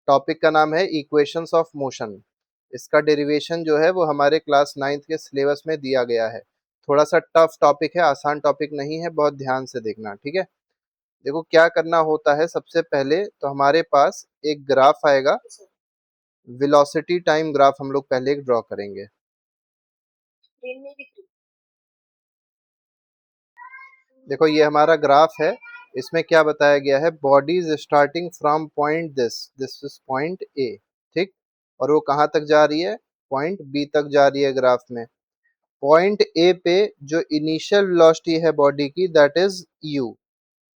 Topic का नाम है इक्वेशंस ऑफ मोशन। इसका डेरिवेशन जो है वो हमारे क्लास 9th के सिलेबस में दिया गया है। थोड़ा सा टफ टॉपिक है, आसान टॉपिक नहीं है, बहुत ध्यान से देखना, ठीक है। देखो क्या करना होता है, सबसे पहले तो हमारे पास एक ग्राफ आएगा, वेलोसिटी टाइम ग्राफ हम लोग पहले एक ड्रॉ करेंगे। देखो ये हमारा ग्राफ है, इसमें क्या बताया गया है, body is starting from point this is point A, ठीक, और वो कहाँ तक जा रही है, पॉइंट बी तक जा रही है ग्राफ में। पॉइंट ए पे जो इनिशियल वेलोसिटी है बॉडी की that is U,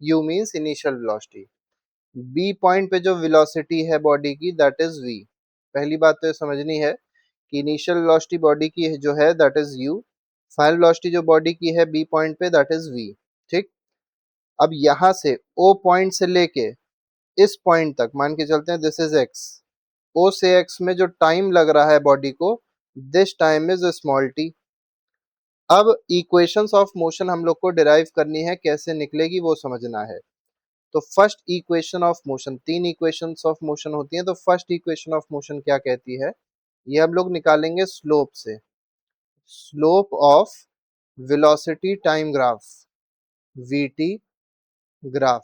U means initial velocity. B point पे जो वेलोसिटी है बॉडी की दैट इज वी। पहली बात तो ये समझनी है कि इनिशियल वेलोसिटी बॉडी की जो है that is you, final velocity जो बॉडी की है बी पॉइंट पे दैट इज वी, ठीक। अब यहाँ से ओ पॉइंट से लेके इस पॉइंट तक मान के चलते हैं दिस इज एक्स, ओ से एक्स में जो टाइम लग रहा है बॉडी को, this time is small T. अब इक्वेशंस ऑफ मोशन हम लोग को डिराइव करनी है, कैसे निकलेगी वो समझना है। तो फर्स्ट इक्वेशन ऑफ मोशन, तीन इक्वेशंस ऑफ मोशन होती हैं, तो फर्स्ट इक्वेशन ऑफ मोशन क्या कहती है, ये हम लोग निकालेंगे स्लोप से, slope of velocity time graph, VT graph.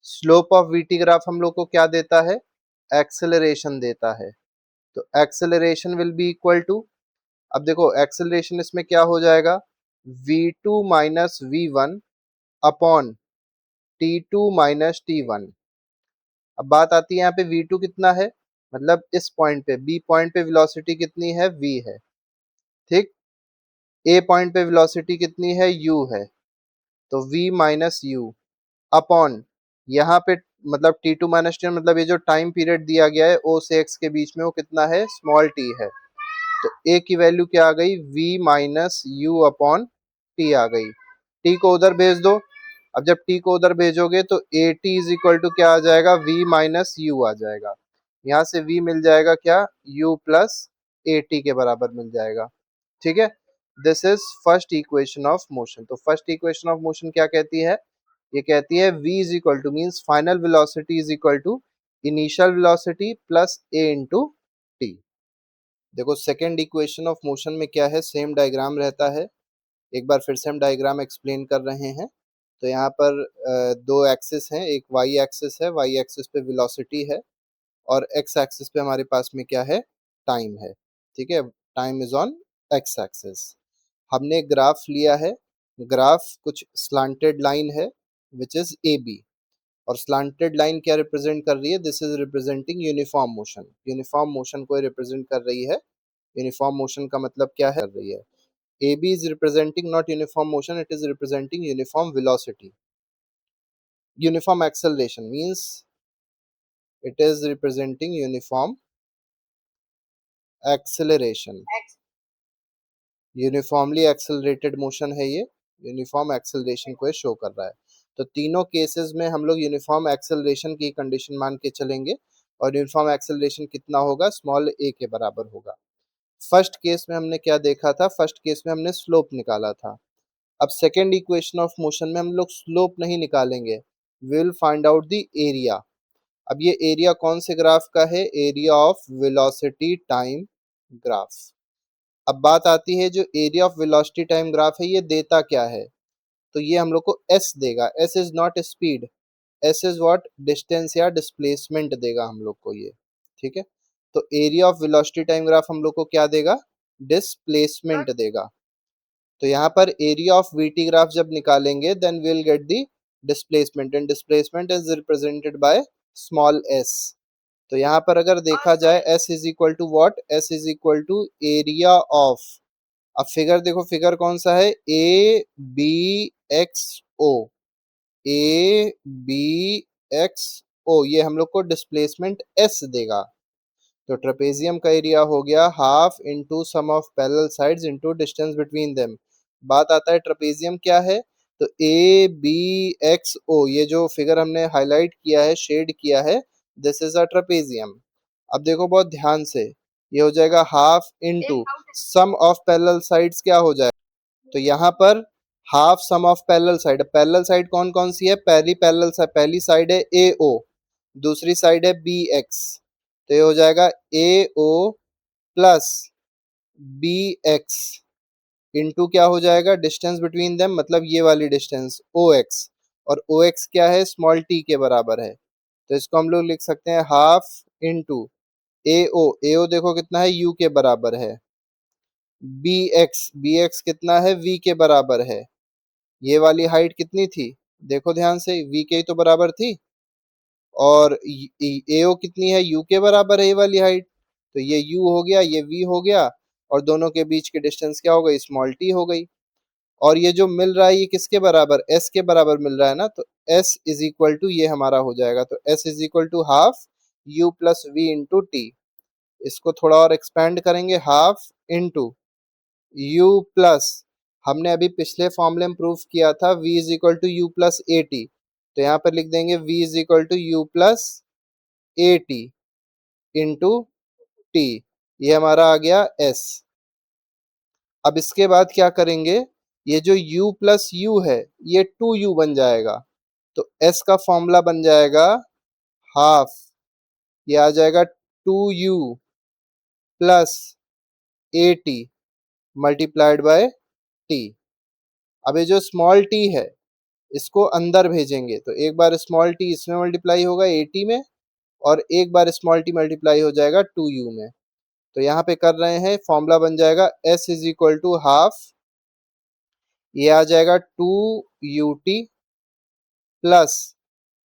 Slope of VT graph हम लोग को क्या देता है, एक्सेलरेशन देता है। तो acceleration will be equal to, अब देखो एक्सेलरेशन इसमें क्या हो जाएगा, v2 minus v1 upon t2 minus t1। अब बात आती है यहाँ पे v2 कितना है, मतलब इस पॉइंट पे b पॉइंट पे वेलोसिटी कितनी है, v है, ठीक। a पॉइंट पे वेलोसिटी कितनी है, u है, तो v माइनस u अपॉन यहाँ पे मतलब t2 माइनस टी, मतलब ये जो टाइम पीरियड दिया गया है o से x के बीच में वो कितना है, स्मॉल t है। तो a की वैल्यू क्या आ गई, v minus u upon T आ गई। t को उधर भेज दो, अब जब t को उधर भेजोगे तो A T is equal to क्या आ जाएगा, v माइनस यू आ जाएगा। यहाँ से v मिल जाएगा क्या, u प्लस ए टी के बराबर मिल जाएगा, ठीक है। This is first equation of motion. तो फर्स्ट इक्वेशन ऑफ मोशन क्या कहती है, ये कहती है v is equal to means final velocity is equal to initial velocity plus a into T. देखो सेकेंड इक्वेशन ऑफ मोशन में क्या है, सेम डायग्राम रहता है, एक बार फिर से हम डायग्राम एक्सप्लेन कर रहे हैं। तो यहाँ पर दो एक्सिस हैं, एक वाई एक्सिस है, वाई एक्सिस पे वेलोसिटी है, और एक्स एक्सिस पे हमारे पास में क्या है, टाइम है, ठीक है। Time is on x axis. हमने ग्राफ लिया है, ग्राफ कुछ स्लांटेड लाइन है विच इज ए बी, और स्लांटेड लाइन क्या रिप्रेजेंट कर रही है, this is representing uniform motion, uniform motion को रिप्रेजेंट कर रही है। यूनिफॉर्म मोशन का मतलब क्या है, कर रही है, AB is representing not uniform motion, it is representing uniform velocity. Uniform acceleration means it is representing uniform acceleration. Uniformly accelerated motion है ये, यूनिफॉर्म एक्सेलरेशन को शो कर रहा है। तो तीनों केसेस में हम लोग यूनिफॉर्म एक्सेलरेशन की कंडीशन मान के चलेंगे, और यूनिफॉर्म एक्सेलरेशन कितना होगा, स्मॉल a के बराबर होगा। फर्स्ट केस में हमने क्या देखा था, फर्स्ट केस में हमने स्लोप निकाला था। अब सेकेंड इक्वेशन ऑफ मोशन में हम लोग स्लोप नहीं निकालेंगे, we will find out the area. अब ये एरिया कौन से ग्राफ का है, area of velocity time graph. अब बात आती है जो area of velocity time graph है ये देता क्या है, तो ये हम लोग को s देगा, s is not speed, s is what, distance या डिस्प्लेसमेंट देगा हम लोग को ये, ठीक है। तो area of velocity time graph हम लोग को क्या देगा, डिस्प्लेसमेंट देगा। तो यहाँ पर एरिया ऑफ वीटी ग्राफ जब निकालेंगे then will get the displacement, and displacement is represented by small s। तो यहाँ पर अगर देखा जाए s is equal to what, s is equal to area of, अब फिगर देखो, फिगर कौन सा है, A B X O, A B X O, ये हम लोग को डिस्प्लेसमेंट s देगा। तो ट्रेपेजियम का एरिया हो गया half into sum of parallel sides into distance between them. बात आता है ट्रेपेजियम क्या है, तो ए बी एक्स ओ, ये जो फिगर हमने हाईलाइट किया है, शेड किया है, दिस इज अ ट्रेपेजियम। अब देखो बहुत ध्यान से, ये हो जाएगा half into sum of parallel sides, क्या हो जाएगा, तो यहाँ पर half sum of parallel side, parallel side कौन कौन सी है, पहली पैरेलल, पहली साइड है ए ओ, दूसरी साइड है बी एक्स, तो ये हो जाएगा A O plus B X into क्या हो जाएगा, डिस्टेंस बिटवीन देम मतलब ये वाली डिस्टेंस ओ एक्स, और ओ एक्स क्या है, स्मॉल टी के बराबर है। तो इसको हम लोग लिख सकते हैं हाफ इंटू ए ओ देखो कितना है, यू के बराबर है, बी एक्स कितना है, वी के बराबर है। ये वाली हाइट कितनी थी, देखो ध्यान से, वी के ही तो बराबर थी, और ए ओ कितनी है, यू के बराबर है ये वाली हाइट। तो ये यू हो गया, ये वी हो गया, और दोनों के बीच की डिस्टेंस क्या हो गई, स्मॉल टी हो गई। और ये जो मिल रहा है ये किसके बराबर, एस के बराबर मिल रहा है ना, तो एस इज इक्वल टू ये हमारा हो जाएगा, तो S is equal to half U plus we into T. इसको थोड़ा और एक्सपेंड करेंगे, हाफ इंटू यू प्लस, हमने अभी पिछले फॉर्मूले में प्रूफ किया था v is equal to you plus A T, तो यहाँ पर लिख देंगे v is equal to you plus A T into T, ये हमारा आ गया s। अब इसके बाद क्या करेंगे, ये जो u प्लस यू है ये 2u बन जाएगा, तो s का फॉर्मूला बन जाएगा हाफ, ये आ जाएगा 2u plus A T multiplied by T. अब ये जो स्मॉल टी है इसको अंदर भेजेंगे, तो एक बार स्मॉल टी इसमें मल्टीप्लाई होगा ए टी में, और एक बार स्मॉल टी मल्टीप्लाई हो जाएगा 2u में। तो यहाँ पे कर रहे हैं, फॉर्मूला बन जाएगा s is equal to half, ये आ जाएगा 2ut प्लस,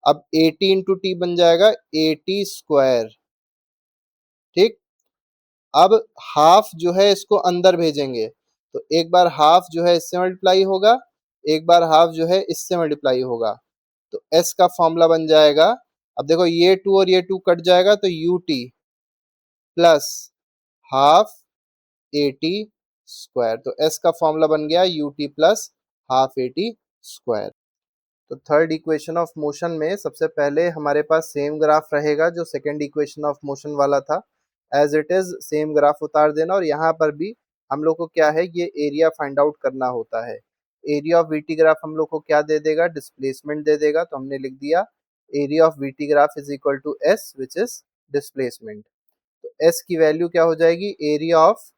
अब 80 इंटू टी बन जाएगा 80 स्क्वायर, ठीक। अब हाफ जो है इसको अंदर भेजेंगे, तो एक बार हाफ जो है इससे मल्टीप्लाई होगा, एक बार हाफ जो है इससे मल्टीप्लाई होगा, तो s का फॉर्मूला बन जाएगा, अब देखो ये 2 और ये 2 कट जाएगा, तो ut plus half A T square, तो s का फॉर्मूला बन गया ut plus half A T square. तो थर्ड इक्वेशन ऑफ मोशन में सबसे पहले हमारे पास सेम ग्राफ रहेगा जो सेकंड इक्वेशन ऑफ मोशन वाला था, as it is same graph उतार देना, और यहाँ पर भी हम लोग को क्या है, ये एरिया फाइंड आउट करना होता है। एरिया ऑफ वीटी ग्राफ हम लोग को क्या दे देगा, डिस्प्लेसमेंट दे देगा, तो हमने लिख दिया area of VT graph is equal to S which is displacement. तो एस की वैल्यू क्या हो जाएगी, area of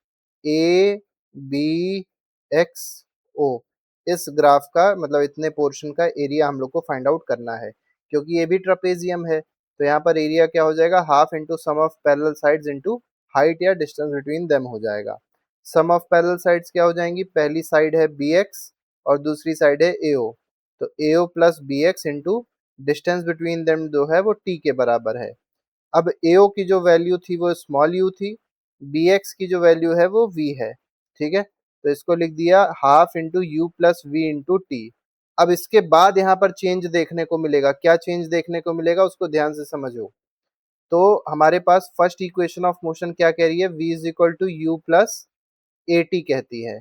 A B X O, इस ग्राफ का मतलब इतने पोर्शन का एरिया हम लोग को फाइंड आउट करना है, क्योंकि ये भी ट्रापेजियम है, तो यहाँ पर एरिया क्या हो जाएगा, half into sum of parallel sides into height या डिस्टेंस बिटवीन देम हो जाएगा। सम ऑफ पैरेलल साइड्स क्या हो जाएंगी, पहली साइड है बी एक्स और दूसरी साइड है ए ओ, तो A O plus B X into distance between them जो है वो टी के बराबर है। अब AO की जो वैल्यू थी वो स्मॉल u थी, BX की जो वैल्यू है वो V है, ठीक है। तो इसको लिख दिया half into u plus we into t. अब इसके बाद यहाँ पर चेंज देखने को मिलेगा, क्या चेंज देखने को मिलेगा उसको ध्यान से समझो। तो हमारे पास फर्स्ट इक्वेशन ऑफ मोशन क्या कह रही है, v is equal to you plus A t कहती है।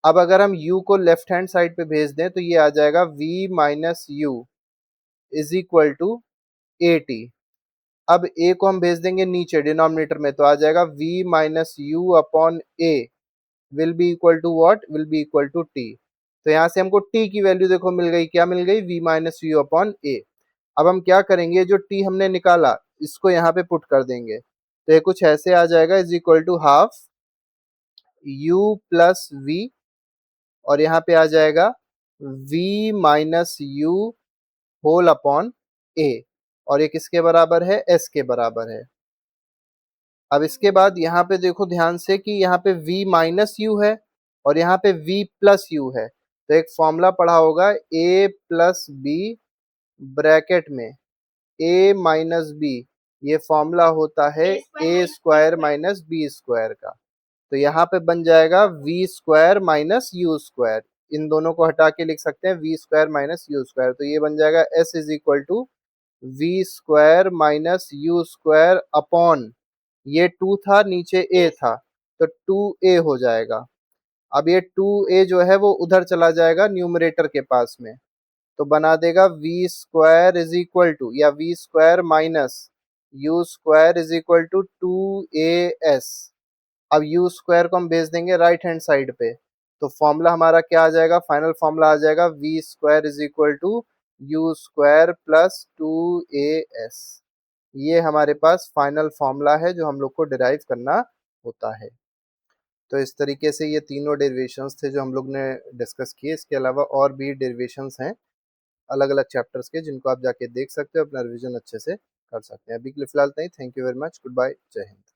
अब अगर हम u को लेफ्ट हैंड साइड पे भेज दें तो ये आ जाएगा v minus u is equal to a t. अब a को हम भेज देंगे नीचे डिनोमिनेटर में, तो आ जाएगा v minus u upon a will be equal to what, will be equal to t. तो यहाँ से हमको t की वैल्यू देखो मिल गई, क्या मिल गई, v माइनस यू अपॉन ए। अब हम क्या करेंगे, जो t हमने निकाला इसको यहाँ पे पुट कर देंगे, तो ये कुछ ऐसे आ जाएगा, is equal to half u plus V, और यहाँ पे आ जाएगा v minus u whole upon A, और ये किसके बराबर है, s के बराबर है। अब इसके बाद यहाँ पे देखो ध्यान से कि यहाँ पे v माइनस यू है और यहाँ पे v प्लस यू है, तो एक फॉर्मूला पढ़ा होगा a प्लस बी ब्रैकेट में a माइनस बी, ये फॉर्मूला होता है a square minus B square का। तो यहाँ पे बन जाएगा v square minus u square, इन दोनों को हटा के लिख सकते हैं v square minus u square, तो ये बन जाएगा s is equal to v square minus u square upon, ये 2 था नीचे a था, तो 2a हो जाएगा। अब ये 2a जो है वो उधर चला जाएगा न्यूमरेटर के पास में, तो बना देगा v square is equal to, या v square minus u square is equal to 2as। अब u स्क्वायर को हम भेज देंगे राइट हैंड साइड पे, तो फॉर्मूला हमारा क्या आ जाएगा, फाइनल फॉर्मूला आ जाएगा v square is equal to u square plus 2as। ये हमारे पास फाइनल फॉर्मूला है जो हम लोग को डिराइव करना होता है। तो इस तरीके से ये तीनों डेरिवेशंस थे जो हम लोग ने डिस्कस किए। इसके अलावा और भी डेरिवेशंस हैं अलग अलग चैप्टर्स के, जिनको आप जाके देख सकते हो, अपना रिवीजन अच्छे से कर सकते हैं। अभी के लिए फिलहाल नहीं, thank you very much, goodbye, जय हिंद।